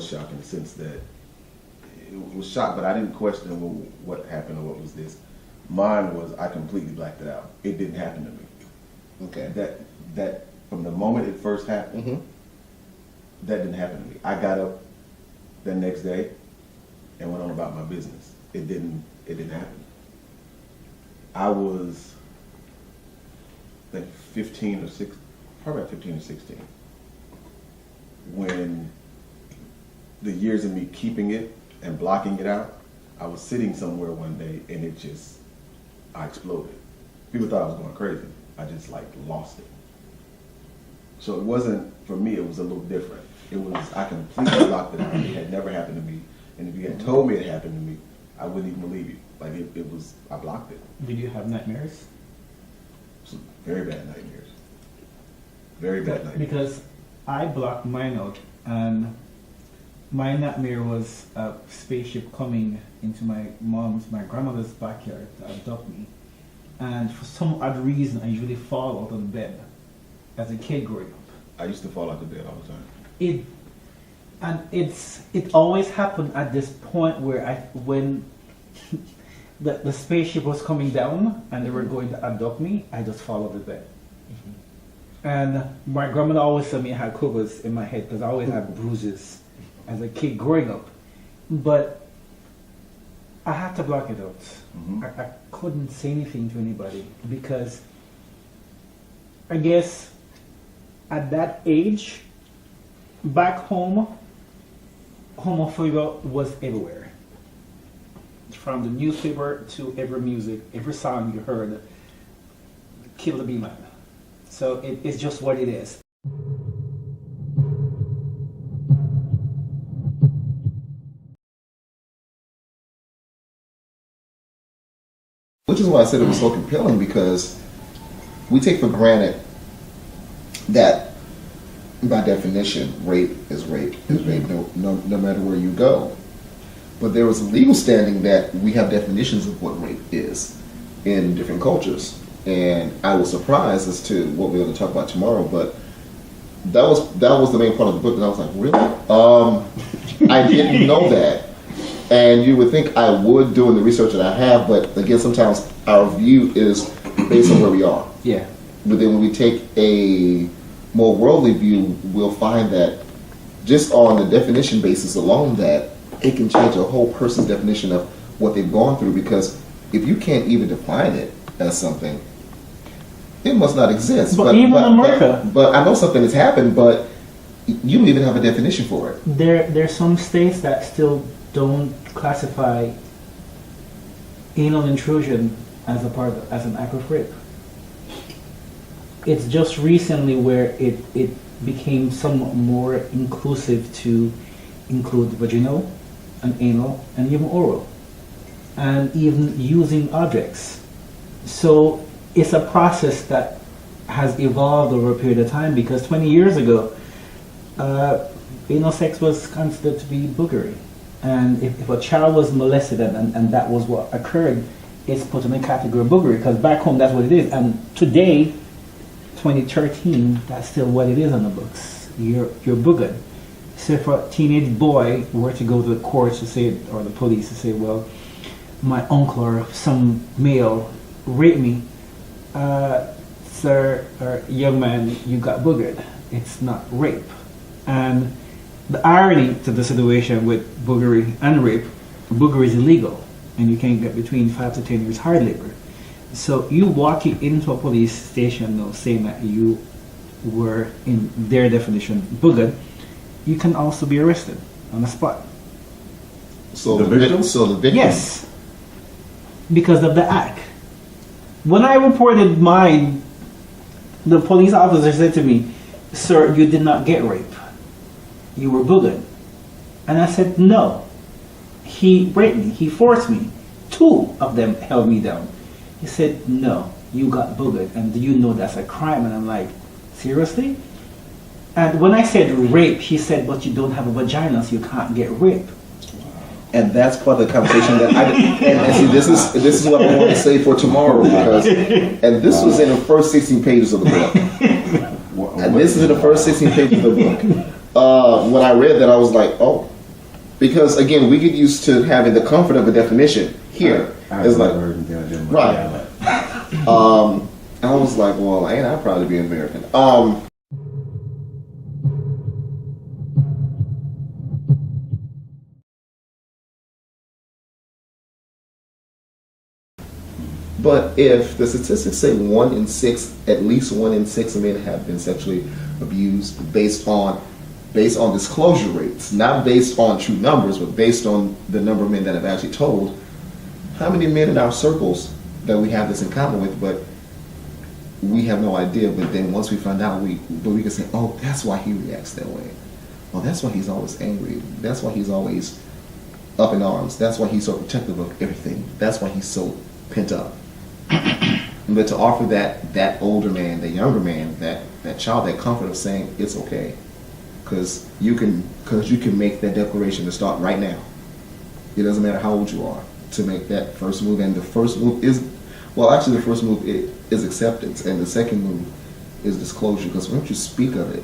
was shock in the sense that it was shock, but I didn't question, well, what happened or what was this. Mine was, I completely blacked it out. It didn't happen to me. Okay. That from the moment it first happened, that didn't happen to me. I got up the next day and went on about my business. It didn't happen. I was, I think 15 or 16, probably about 15 or 16, when the years of me keeping it and blocking it out, I was sitting somewhere one day and I exploded. People thought I was going crazy. I just lost it. So it wasn't, for me, it was a little different. It was, I completely blocked it out. It had never happened to me. And if you had told me it happened to me, I wouldn't even believe you. It was, I blocked it. Did you have nightmares? Some very bad nightmares. Very bad nightmares. Because I blocked mine out, and my nightmare was a spaceship coming into my grandmother's backyard to abduct me. And for some odd reason, I usually fall out of bed as a kid growing up. I used to fall out of bed all the time. It always happened at this point where when the spaceship was coming down and they were going to abduct me, I just fall out of bed. And my grandmother always said me I had covers in my head because I always had bruises as a kid growing up. But I had to block it out. I couldn't say anything to anybody because I guess at that age, back home, homophobia was everywhere. From the newspaper to every music, every song you heard, kill the B-man. So it's just what it is. Which is why I said it was so compelling, because we take for granted that by definition, rape is rape no matter where you go. But there was a legal standing that we have definitions of what rape is in different cultures. And I was surprised as to what we're going to talk about tomorrow, but that was the main part of the book, and I was like, really? I didn't know that. And you would think I would, doing the research that I have, but again, sometimes our view is based on where we are. Yeah. But then when we take a more worldly view, we'll find that just on the definition basis alone, that it can change a whole person's definition of what they've gone through, because if you can't even define it as something, it must not exist. But even in America. But I know something has happened, but you don't even have a definition for it. There's some states that still don't classify anal intrusion as an act of rape. It's just recently where it became somewhat more inclusive to include vaginal and anal and even oral, and even using objects. So it's a process that has evolved over a period of time, because 20 years ago, anal sex was considered to be boogery. And if a child was molested and that was what occurred, it's put in the category of boogery, because back home that's what it is. And today, 2013, that's still what it is on the books. You're boogered. So if a teenage boy were to go to the courts to say, or the police to say, well, my uncle or some male raped me, sir or young man, you got boogered. It's not rape. And the irony to the situation with boogery and rape, boogery is illegal, and you can get between 5 to 10 years hard labor. So you walking into a police station now saying that you were, in their definition, boogered, you can also be arrested on the spot. So the victim? Yes, because of the act. When I reported mine, the police officer said to me, sir, you did not get raped. You were boogered. And I said, no. He raped me. He forced me. 2 of them held me down. He said, no, you got boogered. And do you know that's a crime? And I'm like, seriously? And when I said rape, he said, but you don't have a vagina, so you can't get raped. And that's part of the conversation that and see, this is what I want to say for tomorrow, because, and this was in the first 16 pages of the book. And this is in the first 16 pages of the book. When I read that, I was like, oh, Because again, we get used to having the comfort of a definition. Here, it's like right. I was like, well, ain't I proud to be American? But if the statistics say 1 in 6, at least 1 in 6 men have been sexually abused based on disclosure rates, not based on true numbers, but based on the number of men that have actually told. How many men in our circles that we have this in common with, but we have no idea. But then once we find out, we can say, oh, that's why he reacts that way. Oh, that's why he's always angry. That's why he's always up in arms. That's why he's so protective of everything. That's why he's so pent up. But to offer that older man, the younger man, that child, that comfort of saying it's okay, because you can make that declaration to start right now. It doesn't matter how old you are to make that first move, and the first move is, well, actually the first move is acceptance, and the second move is disclosure. Because once you speak of it,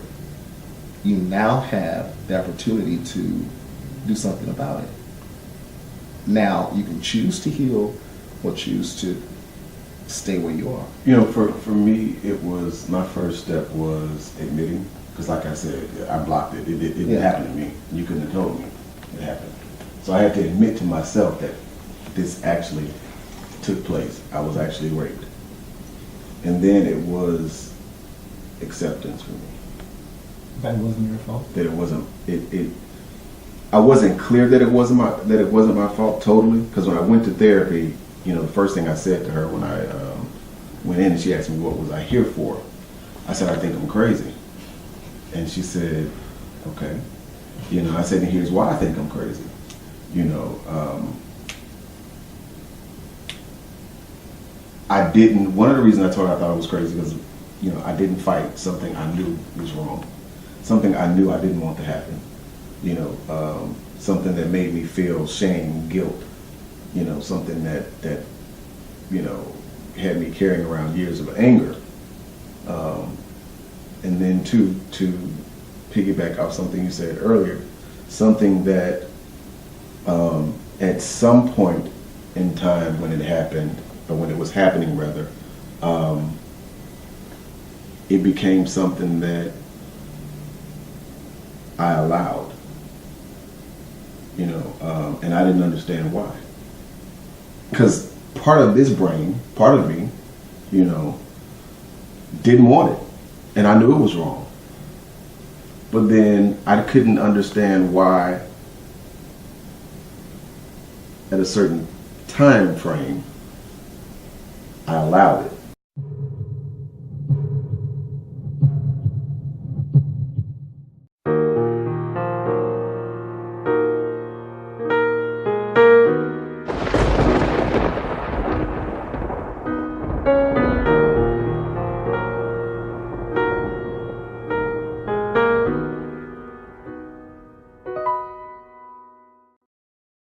you now have the opportunity to do something about it. Now you can choose to heal or choose to stay where you are. You know, for me, it was, my first step was admitting, because like I said, I blocked it. It didn't happen to me. You couldn't have told me it happened. So I had to admit to myself that this actually took place. I was actually raped. And then it was acceptance for me. That wasn't your fault. That it wasn't, I wasn't clear that it wasn't my fault totally, because when I went to therapy, you know, the first thing I said to her when I went in and she asked me what was I here for, I said, I think I'm crazy. And she said, okay. You know, I said, and here's why I think I'm crazy. You know, one of the reasons I told her I thought I was crazy because, you know, I didn't fight something I knew was wrong. Something I knew I didn't want to happen. You know, something that made me feel shame, guilt. You know, something that you know, had me carrying around years of anger. And then to piggyback off something you said earlier, something that at some point in time when it happened, or when it was happening rather, it became something that I allowed. You know, and I didn't understand why. Because part of this brain, part of me, you know, didn't want it. And I knew it was wrong. But then I couldn't understand why at a certain time frame I allowed it.